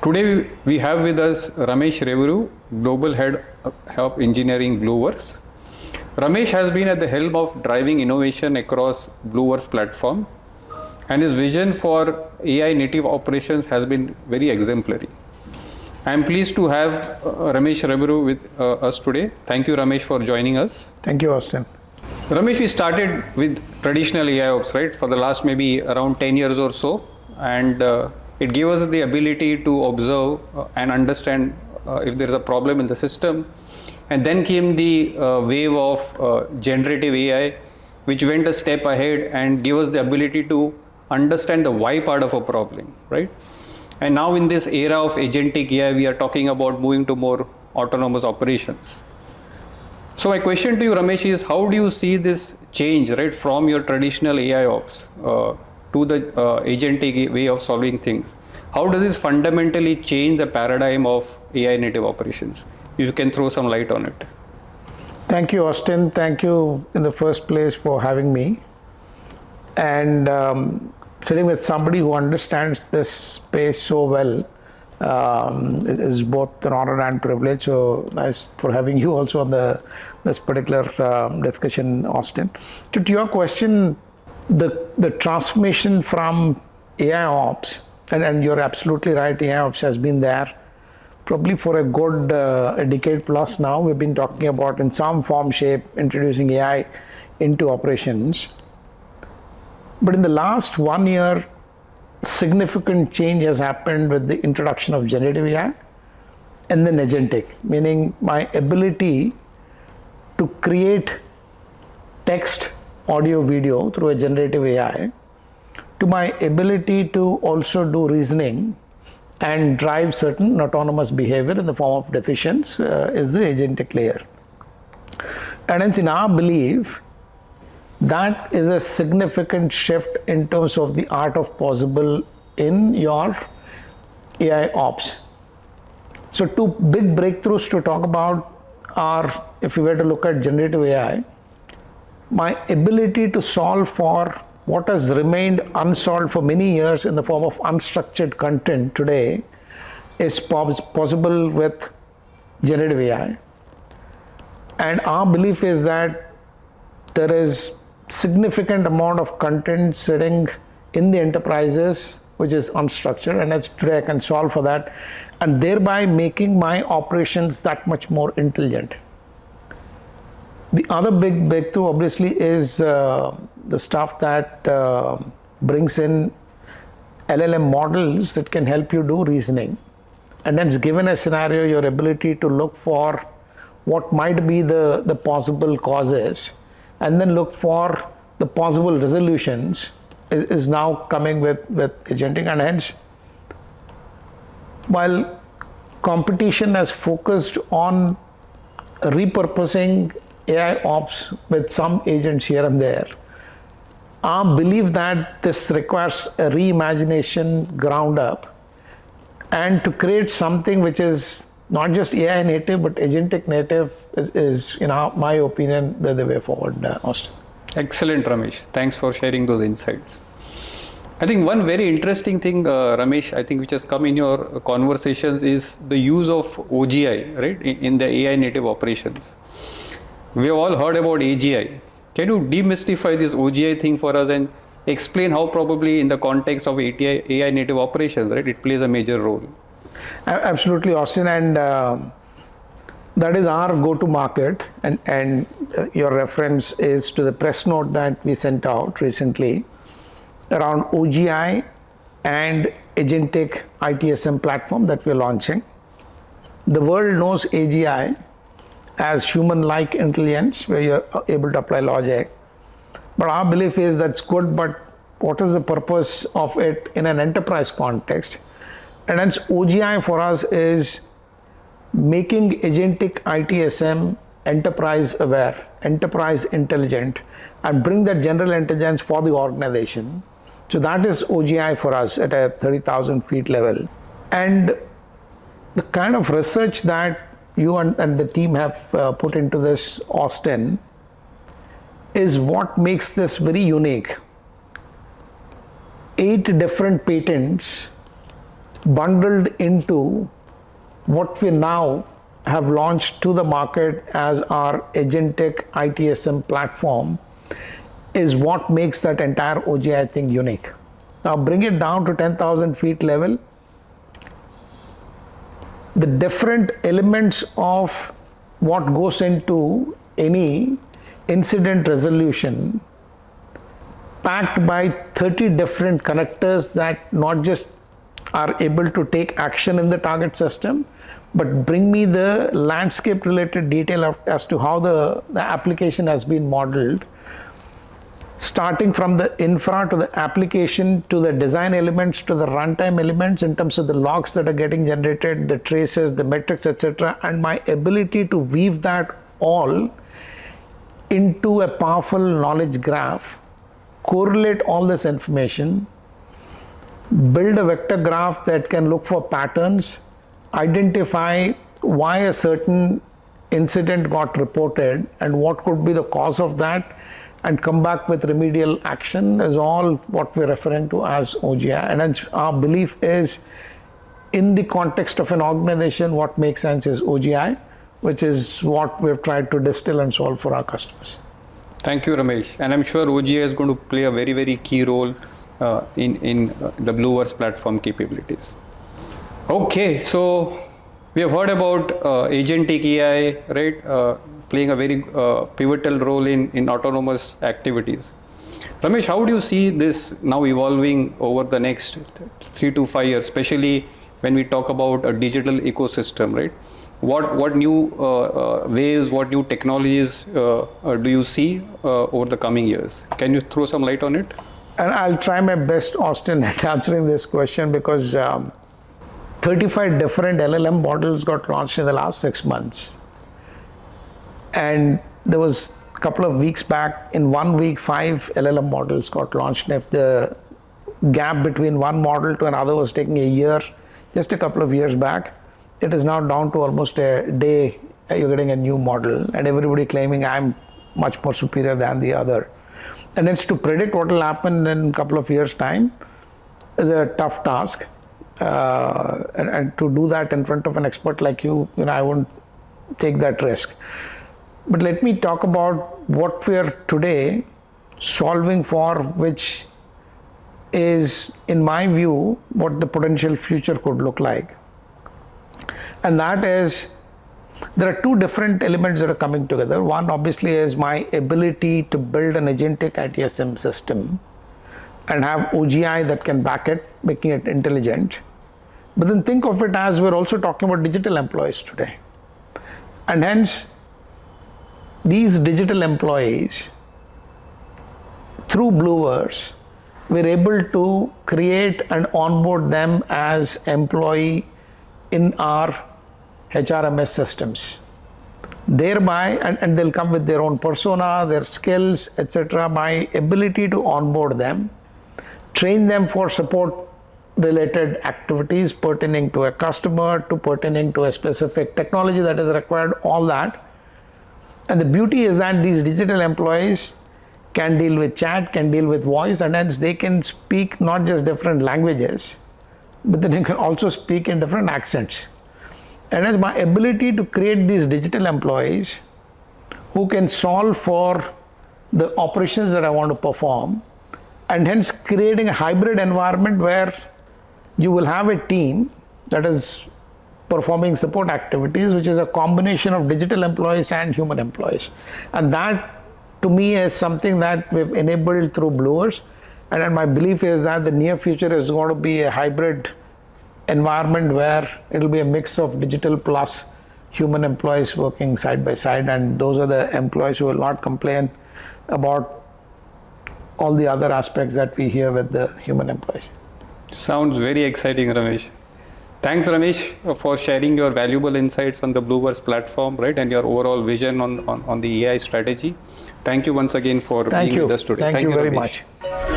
Today we have with us Ramesh Revuru, Global Head of Engineering BlueVerse. Ramesh has been at the helm of driving innovation across BlueVerse platform, and his vision for AI native operations has been very exemplary. I am pleased to have Ramesh Revuru with us today. Thank you, Ramesh, for joining us. Thank you, Austin. Ramesh, we started with traditional AIOps, right, for the last maybe around 10 years or so, and it gave us the ability to observe and understand if there is a problem in the system. And then came the wave of generative AI, which went a step ahead and gave us the ability to understand the why part of a problem, right? And now in this era of agentic AI, we are talking about moving to more autonomous operations. So my question to you, Ramesh, is how do you see this change, right, from your traditional AIOps to the agentic way of solving things? How does this fundamentally change the paradigm of AI native operations? If you can throw some light on it. Thank you, Austin. Thank you in the first place for having me. And sitting with somebody who understands this space so well is both an honor and privilege. So nice for having you also on this particular discussion, Austin. To your question, the transformation from AIOps, and you're absolutely right, AIOps has been there probably for a good a decade plus now. We've been talking about in some form, shape, introducing AI into operations. But in the last 1 year, significant change has happened with the introduction of generative AI and then agentic, meaning my ability to create text, audio, video through a generative AI, to my ability to also do reasoning and drive certain autonomous behavior in the form of decisions is the agentic layer. And hence, in our belief, that is a significant shift in terms of the art of possible in your AI ops. So two big breakthroughs to talk about are, if you were to look at generative AI, my ability to solve for what has remained unsolved for many years in the form of unstructured content today is possible with generative AI. And our belief is that there is significant amount of content sitting in the enterprises which is unstructured, and that's today I can solve for that, and thereby making my operations that much more intelligent. The other big breakthrough obviously is the stuff that brings in LLM models that can help you do reasoning, and then given a scenario, your ability to look for what might be the possible causes and then look for the possible resolutions is now coming with agentic. And hence, while competition has focused on repurposing AI ops with some agents here and there, I believe that this requires a reimagination ground up, and to create something which is not just AI native but agentic native is in my opinion, the way forward, Austin. Excellent, Ramesh. Thanks for sharing those insights. I think one very interesting thing, Ramesh, I think which has come in your conversations is the use of OGI, right, in the AI native operations. We have all heard about AGI. Can you demystify this OGI thing for us and explain how probably in the context of AI native operations, right, it plays a major role? Absolutely, Austin, and that is our go-to market, and your reference is to the press note that we sent out recently around OGI and Agentic ITSM platform that we're launching. The world knows AGI as human-like intelligence, where you're able to apply logic, but our belief is that's good, but what is the purpose of it in an enterprise context? And hence OGI for us is making agentic ITSM enterprise aware, enterprise intelligent, and bring that general intelligence for the organization. So that is OGI for us at a 30,000 feet level. And the kind of research that you and the team have put into this, Austin, is what makes this very unique. 8 different patents bundled into what we now have launched to the market as our Agentic ITSM platform is what makes that entire OGI thing unique. Now bring it down to 10,000 feet level. The different elements of what goes into any incident resolution packed by 30 different connectors that not just are able to take action in the target system, but bring me the landscape related detail as to how the application has been modeled, starting from the infra to the application to the design elements to the runtime elements in terms of the logs that are getting generated, the traces, the metrics, etc., and my ability to weave that all into a powerful knowledge graph, correlate all this information, build a vector graph that can look for patterns, identify why a certain incident got reported and what could be the cause of that, and come back with remedial action is all what we're referring to as OGI. And our belief is, in the context of an organization, what makes sense is OGI, which is what we've tried to distill and solve for our customers. Thank you, Ramesh. And I'm sure OGI is going to play a very, very key role in the BlueVerse platform capabilities. Okay, so we have heard about Agentic AI, right? Playing a very pivotal role in autonomous activities. Ramesh, how do you see this now evolving over the next 3 to 5 years, especially when we talk about a digital ecosystem, right? What new ways, what new technologies do you see over the coming years? Can you throw some light on it? And I'll try my best, Austin, at answering this question, because 35 different LLM models got launched in the last 6 months. And there was a couple of weeks back, in 1 week, 5 LLM models got launched. And if the gap between one model to another was taking a year, just a couple of years back, it is now down to almost a day you're getting a new model, and everybody claiming I'm much more superior than the other. And it's to predict what will happen in a couple of years' time is a tough task. And to do that in front of an expert like you, I wouldn't take that risk. But let me talk about what we're today solving for, which is, in my view, what the potential future could look like. And that is, there are 2 different elements that are coming together. One, obviously, is my ability to build an agentic ITSM system and have OGI that can back it, making it intelligent. But then think of it as we're also talking about digital employees today. And hence, these digital employees, through BlueVerse, we're able to create and onboard them as employee in our HRMS systems. Thereby, and they'll come with their own persona, their skills, etc. My ability to onboard them, train them for support related activities pertaining to a customer, to pertaining to a specific technology that is required, all that. And the beauty is that these digital employees can deal with chat, can deal with voice, and hence they can speak not just different languages, but then they can also speak in different accents. And hence my ability to create these digital employees who can solve for the operations that I want to perform, and hence creating a hybrid environment where you will have a team that is performing support activities, which is a combination of digital employees and human employees. And that, to me, is something that we've enabled through BlueVerse. And then my belief is that the near future is going to be a hybrid environment where it'll be a mix of digital plus human employees working side by side. And those are the employees who will not complain about all the other aspects that we hear with the human employees. Sounds very exciting, Ramesh. Thanks, Ramesh, for sharing your valuable insights on the BlueVerse platform, right, and your overall vision on the AI strategy. Thank you once again for being with us today. Thank you very Ramesh. much.